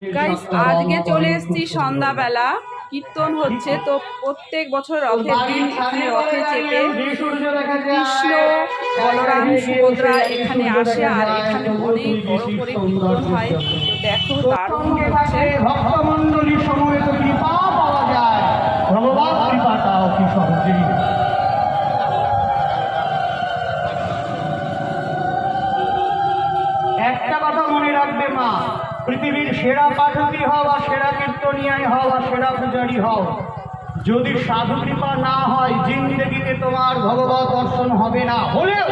Guys আজকে চলে এসেছি সন্ধ্যাবেলা, কীর্তন হচ্ছে। তো প্রত্যেক বছর রথের দিন এখানে রথে চেপে কৃষ্ণ, বলরাম, সুভদ্রা এখানে আসে আর এখানে অনেক বড় করে কীর্তন হয়। তো দেখো দারুণ হচ্ছে। ভক্তমণ্ডলী সমবেত কৃপা পাওয়া যায়, ভগবান কৃপাটা অতি সহজেই। একটা কথা মনে রাখবে মা, পৃথিবীর সেরা পাঠকই হও বা সেরা কীর্তনিয়াই হও বা সেরা পূজারী হও, যদি সাধু কৃপা না হয় জিন্দেগিতে তোমার ভগবত দর্শন হবে না। হলেও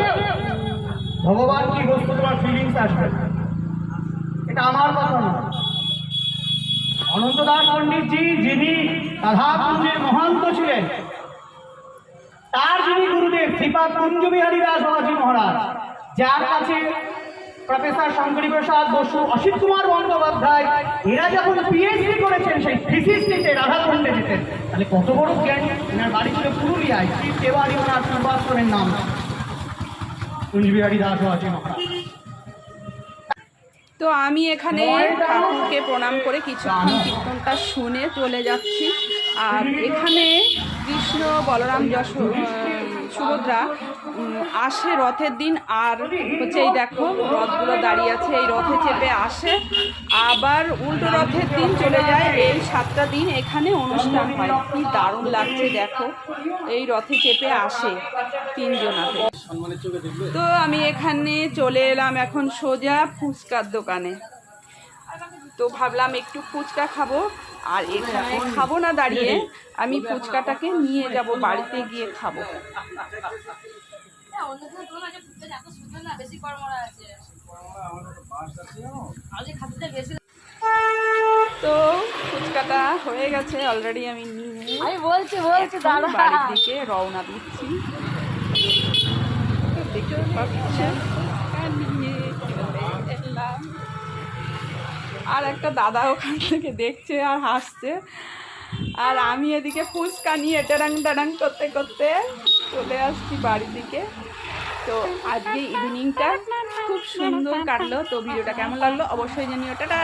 ভগবান কি বস্তু তোমার ফিলিংস আসবে, এটা আমার কথা না। অনন্ত দাস পণ্ডিতজি, যিনি রাধাকুঞ্জের মহান্ত ছিলেন, তার যিনি গুরুদেব শ্রীপাদ কুঞ্জ বিহারী দাস বাবাজি মহারাজ, যার কাছে প্রফেসর শঙ্করী প্রসাদ বসু, অসিত কুমার বন্দ্যোপাধ্যায় এরা যখন পিএইচডি করেছেন, সেই থিসিস নিতে রাধাকুণ্ডে যেতেন, তাহলে কত বড় জ্ঞানী। এনার বাড়ি ছিল পুরুলিয়ায়, শ্রী তেওয়ারি ওনার পূর্বাশ্রমের নাম, কুঞ্জ বিহারী দাস বাবাজি মহারাজ। তো আমি এখানে ঠাকুরকে প্রণাম করে কিছুক্ষণ কীর্তনটা শুনে চলে যাচ্ছি। আর এখানে কৃষ্ণ, বলরাম, সুভদ্রা আসে রথের দিন। আর হচ্ছে এই দেখো রথগুলো দাঁড়িয়ে আছে, এই রথে চেপে আসে, আবার উল্টো রথের দিন চলে যায়। এই 7টা দিন এখানে অনুষ্ঠান হয়। কি দারুণ লাগছে দেখো, এই রথে চেপে আসে 3 জনাতে। তো আমি এখানে চলে এলাম এখন সোজা ফুচকার দোকানে। তো ভাবলাম একটু ফুচকা খাবো, আর এখানে খাবো না দাঁড়িয়ে, আমি ফুচকাটাকে নিয়ে যাব বাড়িতে গিয়ে খাবো। তো ফুচকাটা হয়ে গেছে অলরেডি, আমি নিয়ে বলছি বাড়ির দিকে রওনা দিচ্ছি। দেখতে পাচ্ছেন নিয়ে চলে এলাম। আর একটা দাদা ওখান থেকে দেখছে আর হাসছে, আর আমি এদিকে ফুচকা নিয়ে টাডাং টাডাং করতে করতে চলে আসছি বাড়ির দিকে। তো আজকে ইভিনিংটা খুব সুন্দর কাটলো। তো ভিডিওটা কেমন লাগলো অবশ্যই জানিও। টাটা।